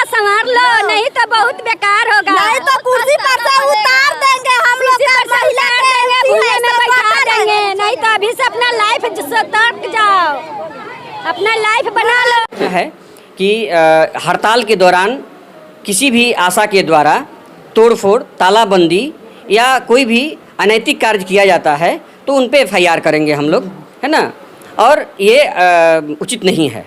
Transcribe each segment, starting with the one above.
संभाल लो, नहीं तो बहुत बेकार होगा। नहीं तो कुर्सी पर से उतार देंगे हम लोग, महिला में बैठा देंगे। नहीं तो अभी से अपना लाइफ सतर्क जाओ, अपना लाइफ बना लो। है कि हड़ताल के दौरान किसी भी आशा के द्वारा तोड़फोड़, तालाबंदी या कोई भी अनैतिक कार्य किया जाता है तो उन पे FIR करेंगे हम लोग, है ना। और ये उचित नहीं है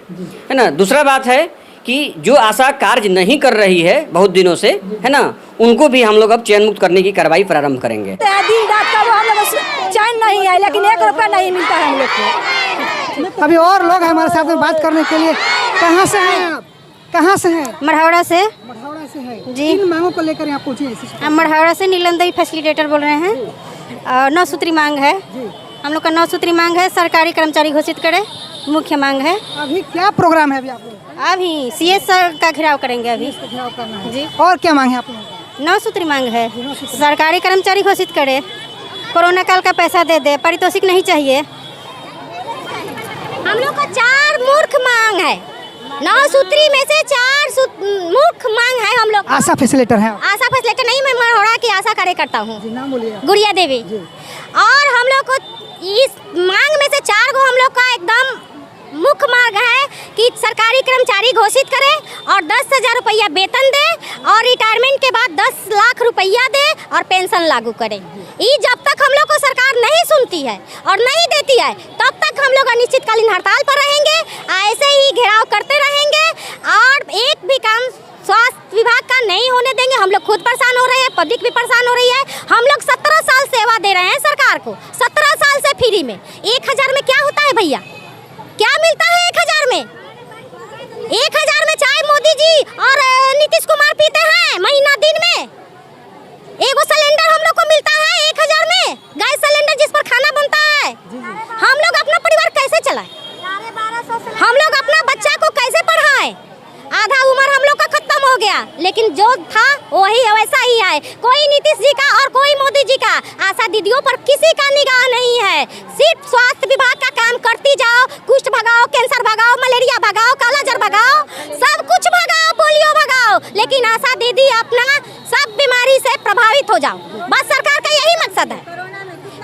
ना। दूसरा बात है कि जो आशा कार्य नहीं कर रही है बहुत दिनों से, है ना, उनको भी हम लोग अब चयन मुक्त करने की कार्रवाई प्रारंभ करेंगे। दिन रात का वो हम लोग चैन नहीं है, लेकिन 1 रुपया नहीं मिलता है हम लोग को। अभी और लोग हमारे साथ में बात करने के लिए। कहाँ से हैं आप? कहाँ से हैं? मढ़ौरा से। मढ़ौरा से है जी। इन मांगों को लेकर यहाँ पहुँचे? हम मढ़ौरा से नीलंदई फैसिलिटेटर बोल रहे हैं। 9 सूत्री मांग है हम लोग का। 9 सूत्री मांग है, सरकारी कर्मचारी घोषित करे, मुख्य मांग है। अभी क्या प्रोग्राम है अभी आप लोग? अभी CS सर का घेराव करेंगे अभी घेराव करना है जी। और क्या मांग है आप लोगों का? 9 सूत्री मांग है, सरकारी कर्मचारी घोषित करे, कोरोना काल का पैसा दे दे, पारितोषिक नहीं चाहिए। हम लोग का 4 मूर्ख मांग है। 9 सूत्री में से 4 मूर्ख मांग है हम लोग। आशा फैसिलिटेटर है? आशा फैसिलिटेटर नहीं, मैं मढ़ौरा की आशा कार्यकर्ता हूँ। नाम बोलिए। गुड़िया देवी। और हम लोग को इस मांग में से 4 को हम लोग का एकदम मुख्य मांग है कि सरकारी कर्मचारी घोषित करे और 10,000 रुपया वेतन दे और रिटायरमेंट के बाद 10 लाख रुपया दे और पेंशन लागू करे। ये जब तक हम लोग को सरकार नहीं सुनती है और नहीं देती है तब तक हम लोग अनिश्चितकालीन हड़ताल पर रहेंगे, ऐसे ही घेराव करते रहेंगे और एक भी काम स्वास्थ्य विभाग का नहीं होने देंगे। हम लोग खुद परेशान हो रहे हैं, पब्लिक भी परेशान हो रही है। हम लोग 17 साल सेवा दे रहे हैं सरकार को, 17 साल से फ्री में। 1000 में क्या होता है भैया? क्या मिलता है 1000 में? 1000 में चाय मोदी जी और नीतीश कुमार पीते हैं महीना दिन में। एगो सिलेंडर हम लोग को मिलता है 1000 में, गैस सिलेंडर जिस पर खाना बनता है। हम लोग अपना परिवार कैसे चलाएं? हम लोग अपना बच्चा को कैसे पढ़ाएं? आधा उम्र हम लोग का खत्म हो गया, लेकिन जो था वही वैसा ही है। कोई नीतीश जी का और कोई मोदी जी का, आशा दीदियों पर किसी का निगाह नहीं है। सिर्फ स्वास्थ्य विभाग का काम करती जाओ, कुष्ठ भगाओ, कैंसर भगाओ, मलेरिया भगाओ, कालाजार भगाओ, सब कुछ भगाओ, पोलियो भगाओ, लेकिन आशा दीदी अपना सब बीमारी से प्रभावित हो जाओ। बस सरकार का यही मकसद है।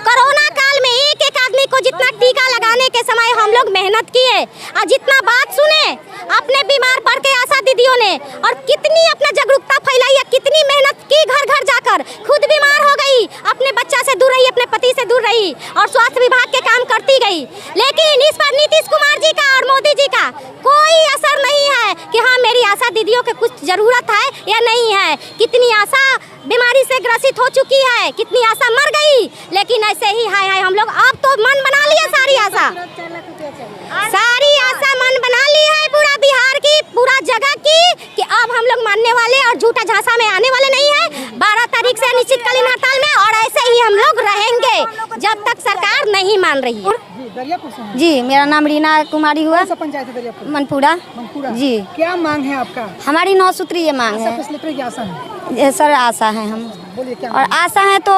कोरोना काल में एक आदमी को जितना टीका लगाने के समय हम लोग मेहनत किए और जितना बात सुने अपने बीमार पड़ के आशा दीदियों ने, और कितनी अपना जागरूकता फैलाई है, कितनी मेहनत की घर घर जाकर, खुद बीमार हो गई, अपने बच्चा से दूर रही, अपने पति से दूर रही और स्वास्थ्य विभाग के काम करती गई। लेकिन इस पर नीतीश कुमार जी का और मोदी जी का कोई असर नहीं है कि हाँ मेरी आशा दीदियों के कुछ जरूरत है या नहीं है। कितनी आशा बीमारी से ग्रसित हो चुकी है, कितनी आशा मर गई, लेकिन ऐसे ही हाय हाय हम लोग अब तो मन बना लिया, सारी आशा मन बना ली है पूरा बिहार की, पूरा जगह की, कि अब हम लोग मानने वाले और झूठा झांसा में आने वाले नहीं है। 12 तारीख से अनिश्चितकालीन हड़ताल में और ऐसे ही हम लोग रहेंगे जब तक सरकार नहीं मान रही है। जी, मेरा नाम रीना कुमारी हुआ। पंचायत है दरियापुर? मनपुरा जी। क्या मांग है आपका? हमारी 9 सूत्री ये मांग है सर। आशा है हम, और आशा है तो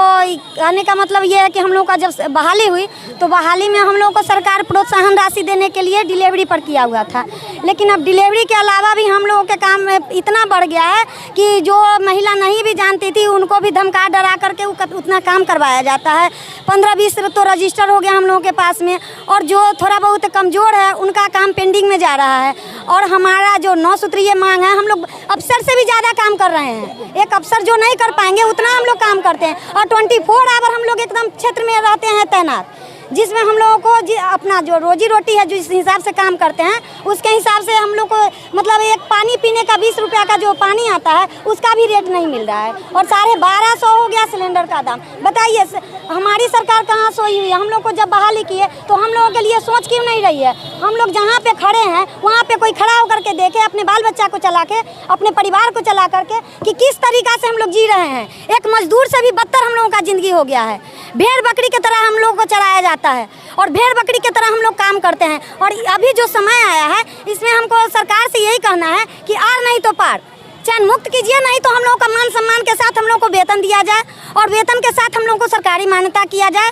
कहने का मतलब ये है कि हम लोग का जब बहाली हुई तो बहाली में हम लोग को सरकार प्रोत्साहन राशि देने के लिए डिलीवरी पर किया हुआ था, लेकिन अब डिलीवरी के अलावा भी हम लोगों के काम में इतना बढ़ गया है कि जो महिला नहीं भी जानती थी उनको भी धमका डरा करके उतना काम करवाया जाता है। 15-20 तो रजिस्टर हो गया हम लोगों के पास में, और जो थोड़ा बहुत कमज़ोर है उनका काम पेंडिंग में जा रहा है। और हमारा जो 9 सूत्री मांग है, हम लोग अफसर से भी ज़्यादा काम कर रहे हैं। एक अफसर जो नहीं कर पाएंगे उतना हम लोग काम करते हैं, और 24 आवर हम लोग एकदम क्षेत्र में रहते हैं तैनात, जिसमें हम लोगों को अपना जो रोजी रोटी है जिस हिसाब से काम करते हैं उसके हिसाब से हम लोग को मतलब एक पानी पीने का 20 रुपया का जो पानी आता है उसका भी रेट नहीं मिल रहा है, और 1250 हो गया सिलेंडर का दाम। बताइए हमारी सरकार कहाँ सोई हुई है? हम लोग को जब बहाली किए तो हम लोगों के लिए सोच क्यों नहीं रही है? हम लोग जहाँ पे खड़े हैं वहाँ पे कोई खड़ा होकर के देखे, अपने बाल बच्चा को चला के, अपने परिवार को चला करके, कि किस तरीका से हम लोग जी रहे हैं। एक मजदूर से भी बदतर हम लोगों का जिंदगी हो गया है। भेड़ बकरी की तरह हम लोगों को चलाया जाता है और भेड़ बकरी की तरह हम लोग काम करते हैं। और अभी जो समय आया है इसमें हमको सरकार से यही कहना है कि आर नहीं तो पार, चैन मुक्त कीजिए, नहीं तो हम लोगों का मान सम्मान के साथ हम लोग को वेतन दिया जाए और वेतन के साथ हम लोग को सरकारी मान्यता किया जाए।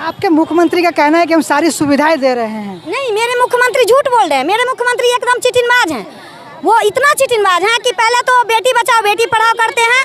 आपके मुख्यमंत्री का कहना है कि हम सारी सुविधाएं दे रहे हैं। नहीं, मेरे मुख्यमंत्री झूठ बोल रहे हैं। मेरे मुख्यमंत्री एकदम चिटिंगबाज हैं। वो इतना चिटिनबाज हैं कि पहले तो बेटी बचाओ बेटी पढ़ाओ करते हैं,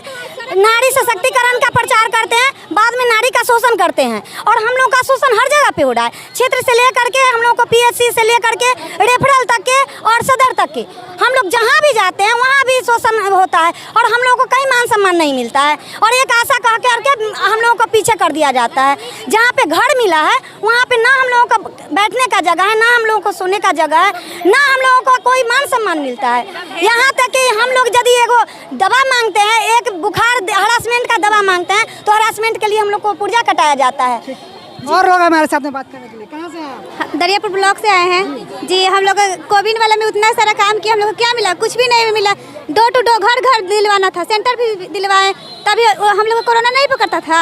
नारी सशक्तिकरण का प्रचार करते हैं, बाद में नारी का शोषण करते हैं। और हम लोग का शोषण हर जगह पे हो रहा है, क्षेत्र से लेकर के हम लोग को PHC से लेकर के रेफरल तक के और सदर तक के, हम लोग जहाँ भी जाते हैं वहाँ भी शोषण होता है और हम लोग को कहीं मान सम्मान नहीं मिलता है। और एक आशा कह करके हम लोगों को पीछे कर दिया जाता है। जहाँ पे घर मिला है वहाँ पे ना हम लोगों को बैठने का जगह है, ना हम लोगों को सोने का जगह है, ना हम लोगों को कोई मान सम्मान मिलता है। यहाँ तक कि हम लोग यदि एगो दवा मांगते हैं, एक बुखार हरासमेंट का दवा मांगते हैं, तो हरासमेंट के लिए हम लोग को पुर्जा कटाया जाता है। और लोग हमारे साथ में बात करने के लिए, कहाँ से हैं? दरियापुर ब्लॉक से आए हैं जी। हम लोग कोविड वाला में उतना सारा काम किया, हम लोग को क्या मिला? कुछ भी नहीं मिला। डोर टू डोर घर घर दिलवाना था, सेंटर भी दिलवाए, तभी हम लोग को कोरोना नहीं पकड़ता था।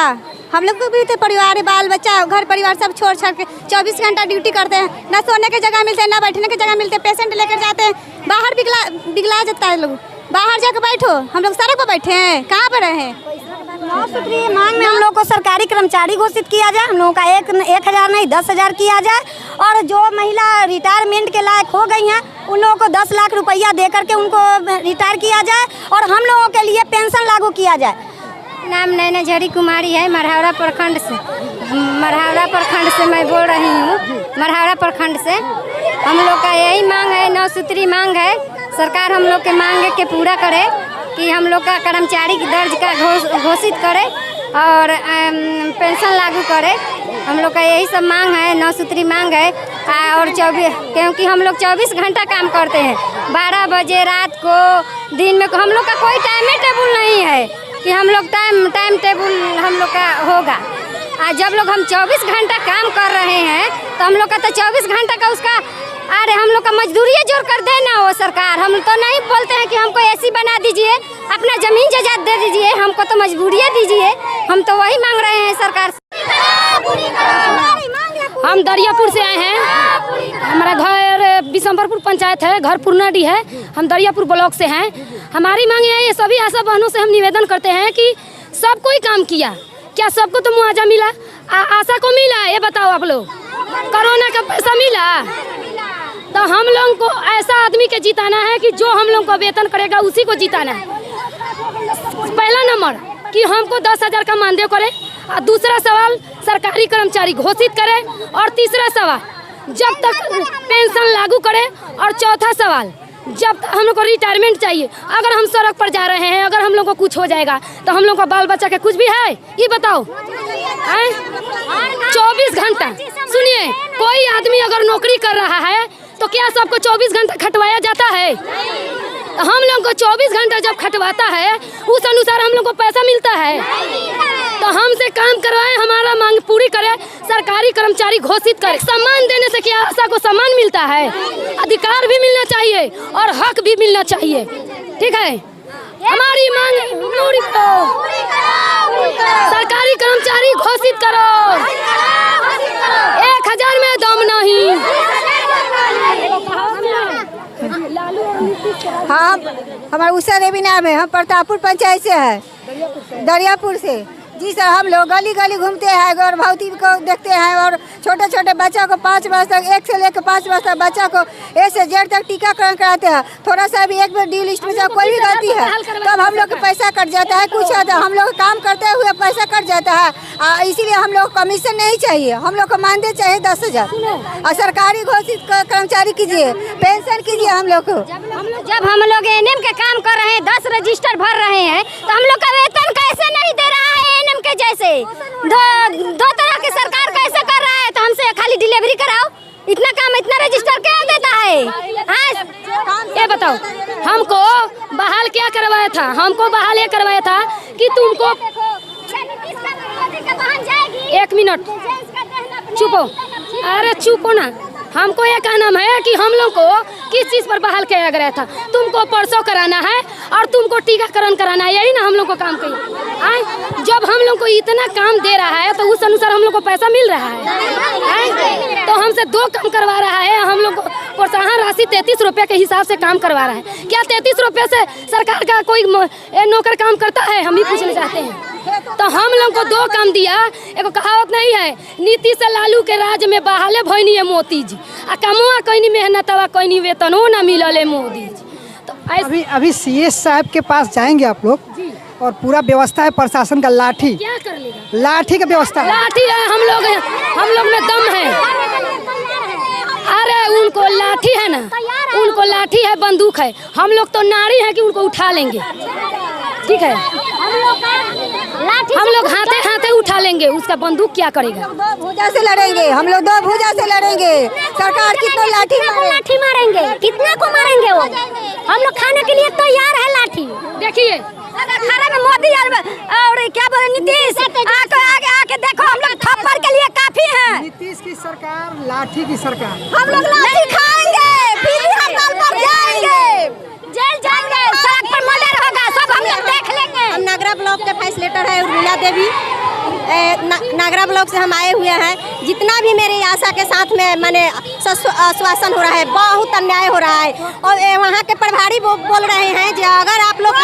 हम लोग को भी तो परिवार, बाल बच्चा, घर परिवार सब छोड़ छाड़ के 24 घंटा ड्यूटी करते हैं। ना सोने की जगह मिलते हैं, ना बैठने की जगह मिलते हैं। पेशेंट लेकर जाते हैं, बाहर बिगला जाता है लोग। बाहर जाकर बैठो, हम लोग सड़क पर बैठे हैं, कहाँ पर रहे? 9 सूत्री मांग में हम लोग को सरकारी कर्मचारी घोषित किया जाए, हम लोगों का 1,000 नहीं 10,000 किया जाए। और जो महिला रिटायरमेंट के लायक हो गई हैं उन लोगों को 10 लाख रुपया दे करके उनको रिटायर किया जाए और हम लोगों के लिए पेंशन लागू किया जाए। नाम नैना झरी कुमारी है, मरहावड़ा प्रखंड से। मरहावड़ा प्रखंड से मैं बोल रही हूँ, मरहावड़ा प्रखंड से। हम लोग का यही मांग है, 9 सूत्री मांग है। सरकार हम लोग के मांग के पूरा करे कि हम लोग का कर्मचारी दर्ज का घोषित करे और पेंशन लागू करे। हम लोग का यही सब मांग है, 9 सूत्री मांग है। और 24, क्योंकि हम लोग 24 घंटा काम करते हैं, 12 बजे रात को, दिन में हम लोग का कोई टाइम टेबल नहीं है कि हम लोग टाइम टेबल हम लोग का होगा। जब लोग हम 24 घंटा काम कर रहे हैं तो हम लोग का तो 24 घंटा का उसका, अरे हम लोग का मजदूरी जोड़ कर देना हो सरकार। हम तो नहीं बोलते हैं कि हमको ऐसी बना दीजिए, अपना जमीन जायदाद दे दीजिए, हमको तो मजबूरियाँ दीजिए। हम तो वही मांग रहे हैं सरकार से। हम दरियापुर से आए हैं, हमारा घर बिशंबरपुर पंचायत है, घर पूर्णाडी है। हम दरियापुर ब्लॉक से हैं। हमारी मांग है, ये सभी आशा बहनों से हम निवेदन करते हैं कि सब कोई काम किया, क्या सबको तो मुआवजा मिला? आशा को मिला? ये बताओ आप लोग। कोरोना का पैसा मिला? तो हम लोग को ऐसा आदमी के जिताना है कि जो हम लोग को वेतन करेगा उसी को जिताना है। पहला नंबर कि हमको 10,000 का मानदेय करे, और दूसरा सवाल सरकारी कर्मचारी घोषित करे, और तीसरा सवाल जब तक पेंशन लागू करे, और चौथा सवाल जब तक हम लोग को रिटायरमेंट चाहिए। अगर हम सड़क पर जा रहे हैं, अगर हम लोग को कुछ हो जाएगा तो हम लोग का बाल बच्चा के कुछ भी है? ये बताओ। 24 घंटा सुनिए, कोई आदमी अगर नौकरी कर रहा है तो क्या सबको 24 घंटा खटवाया जाता है? हम लोग को 24 घंटा जब खटवाता है उस अनुसार हम लोग को पैसा मिलता है। तो हमसे काम करवाए, हमारा मांग पूरी करे, सरकारी कर्मचारी घोषित करे। सम्मान देने से क्या आशा को सम्मान मिलता है? अधिकार भी मिलना चाहिए और हक भी मिलना चाहिए। ठीक है, हमारी मांग पूरी करो, सरकारी कर्मचारी घोषित करो। 1,000 में दम नहीं। हाँ, हमारा उषा देवी नाम है, हम प्रतापपुर पंचायत से है, दरियापुर से। जी सर, हम लोग गली गली घूमते हैं, गर्भवती को देखते हैं और छोटे छोटे बच्चों को 5 वर्ष तक, 1 से लेकर 5 वर्ष तक बच्चा को A से Z तक टीकाकरण कराते हैं। थोड़ा सा भी एक बार डी लिस्ट में जब कोई भी गलती है तब हम लोग का पैसा कट जाता है। कुछ हम लोग काम करते हुए पैसा कट जाता है, इसीलिए हम लोग कमीशन नहीं चाहिए, हम लोग को मानदेय चाहिए 10,000। और सरकारी घोषित कर्मचारी कीजिए, पेंशन कीजिए हम लोग को। जब हम लोग एनएम के काम कर रहे हैं, 10 रजिस्टर भर रहे हैं, तो हम लोग का वेतन कैसे नहीं दे रहा है? एनएम के जैसे दो तरह की सरकार कैसे कर रहा है? तो हमसे खाली डिलीवरी कराओ, इतना काम इतना रजिस्टर क्या देता है? ये बताओ, हमको बहाल क्या करवाया था? हमको बहाल ये करवाया था कि तुमको 1 मिनट चुपो, अरे चुपो ना। हमको ये कहना है कि हम लोग को किस चीज़ पर बहाल किया गया था? तुमको परसों कराना है और तुमको टीकाकरण कराना है, यही ना हम लोग को काम किया। जब हम लोग को इतना काम दे रहा है तो उस अनुसार हम लोग को पैसा मिल रहा है। तो हमसे 2 काम करवा रहा है, हम लोग को प्रोत्साहन राशि 33 रुपये के हिसाब से काम करवा रहा है। क्या 33 रुपये से सरकार का कोई नौकर काम करता है? हम ही पूछना चाहते हैं। तो हम लोग को 2 काम दिया। एक कहावत नहीं है, नीति से लालू के राज में बहाले भइनी है मोती जी, आ कमुआ कोई मेहनतवा कोई वेतनो ना मिलले मोदी जी। तो अभी सीएस साहब के पास जाएंगे आप लोग और पूरा व्यवस्था है प्रशासन का लाठी क्या कर लेगा? लाठी का व्यवस्था है। लाठी है, हम लोग में दम है। अरे उनको लाठी है ना, उनको लाठी है, बंदूक है। हम लोग तो नारी हैं कि उनको उठा लेंगे, ठीक है। हम लोग हाथे हाथे उठा लेंगे, उसका बंदूक क्या करेगा? दो भुजा से लड़ेंगे, हम लोग 2 भुजा से लड़ेंगे। सरकार कितना लाठी मारेंगे, कितना को मारेंगे वो? हम लोग खाने के लिए तैयार है लाठी। देखिए खाने में मोदी और क्या बोले नीतीश आके देखो, हम लोग थप्पड़ के लिए काफी हैं। नीतीश की सरकार, लाठी की सरकार। हम लोग लाठी खाएंगे, बिजली हड़ताल पर जाएंगे, जेल जाएंगे, सड़क पर मर्डर होगा, सब हम लोग देख लेंगे। हम नागरा ब्लॉक के फैसिलिटेटर है उर्मिला देवी। नागरा ब्लॉक से हम आए हुए हैं। जितना भी मेरी आशा के साथ में मैंने आश्वासन हो रहा है, बहुत अन्याय हो रहा है। और वहाँ के प्रभारी बोल रहे हैं कि अगर आप लोग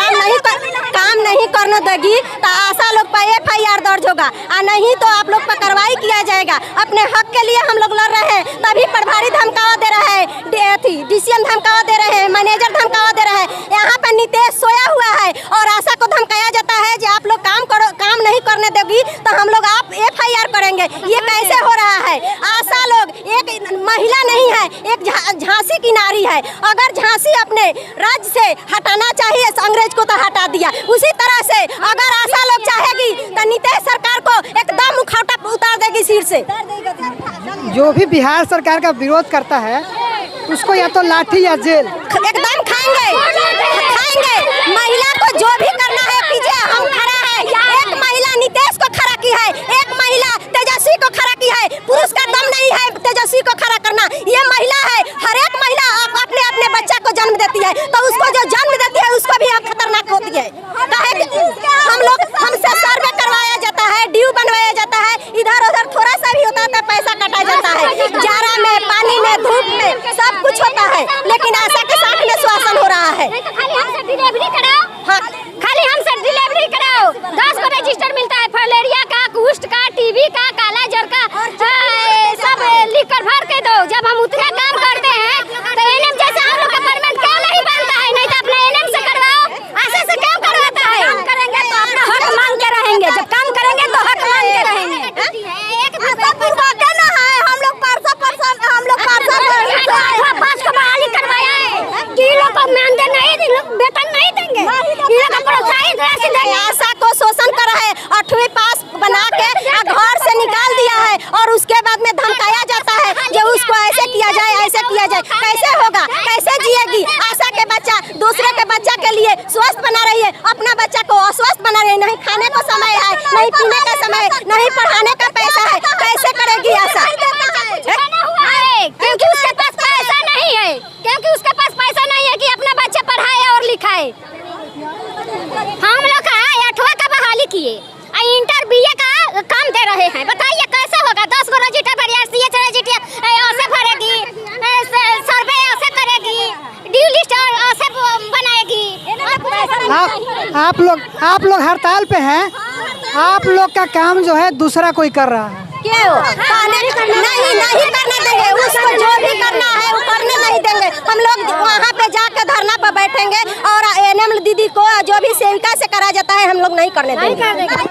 काम नहीं करने देगी तो आशा लोग पर FIR दर्ज होगा, और नहीं तो आप लोग पर कार्रवाई किया जाएगा। अपने हक के लिए हम लोग लड़ रहे हैं, तभी प्रभारी धमकावा दे रहा है, DCM धमकावा दे रहे हैं, मैनेजर धमकावा दे रहे हैं। यहाँ पर नीतीश सोया हुआ है और आशा को धमकाया जाता है कि आप लोग काम नहीं करने देगी तो हम लोग आप FIR करेंगे। ये कैसे हो रहा है? आशा लोग एक महिला नहीं है, एक झांसी की नारी है। अगर झांसी अपने राज्य से हटाना चाहिए, अंग्रेज को तो हटा दिया, उसी तरह से अगर आशा लोग चाहेगी तो नीतीश सरकार को एकदम मुखौटा उतार देगी सिर से। जो भी बिहार सरकार का विरोध करता है उसको या तो लाठी या जेल एकदम खाएंगे। महिला को जो भी करना है कीजिए, हम खड़ा है। एक महिला नीतीश को खड़ा की है, एक महिला तेजस्वी को खड़ा की है। पुरुष का दम नहीं है तेजस्वी को खड़ा करना। ये महिला है, हर एक महिला अपने अपने बच्चा को जन्म देती है, तो उसको जो जन्म देती है उसको भी खतरनाक होती है। हमसे सर्वे करवाया जाता है, ड्यू बनवाया जाता है, इधर उधर थोड़ा सा भी होता है तो पैसा काटा जाता है। जाड़ा में, पानी में, धूप में सब कुछ होता है, लेकिन आशा के साथ में श्वासन हो रहा है। खाली हमसे डिलीवरी कराओ, खाली हमसे डिलीवरी कराओ। 10 को रजिस्टर मिलता है, फलेरिया का, कुष्ठ का, टीबी का, काला जर का, सब लिख कर भर के दो। जब हम उतना काम करते हैं तो NM जैसे हम लोग का परमानेंट क्या नहीं बनता है? नहीं तो अपना NM से करवाओ, आशा से काम करवाता है। काम करेंगे तो अपना हक मांग के रहेंगे, जब काम करेंगे तो हक मांग के रहेंगे। पाँच को बहाली करवाया है, किलो को मानदेय नहीं देंगे, वेतन नहीं देंगे, किलो का प्रोत्साहित राशि देंगे। आशा को शोषण करा है, 8वीं पास बना के घर से निकाल दिया है और उसके बाद में धमकाया जाता है जो उसको ऐसे किया जाए, ऐसे किया जाए। कैसे होगा? कैसे जिएगी? आशा के बच्चा दूसरे के बच्चा के लिए स्वस्थ बना रही है, अपना बच्चा को अस्वस्थ बना रही है। नहीं खाने को समय है, नहीं पीने का समय है, नहीं पढ़ाने का पैसा है। कैसे करेगी आशा? क्योंकि उसके पास पैसा नहीं है, क्योंकि उसके पास पैसा नहीं है कि अपना बच्चा पढ़ाए और लिखाए। हम लोग का 8वां का बहाली किए, इंटर BA का काम दे रहे हैं। बताइए कैसे होगा? 10 को रजिस्टर भरिया, CH रजिस्टर ऐसे भरेगी, सर्वे ऐसे करेगी, ड्यू लिस्ट ऐसे बनाएगी। आप लोग हड़ताल पे हैं। आप लोग का काम जो है दूसरा कोई कर रहा है। क्यों? नहीं करने देंगे। उसको जो भी करना है वो करने नहीं देंगे। हम लोग वहाँ पे जाकर धरना पर बैठेंगे और NM दीदी को जो भी सेविका से करा जाता है हम लोग नहीं करने देंगे।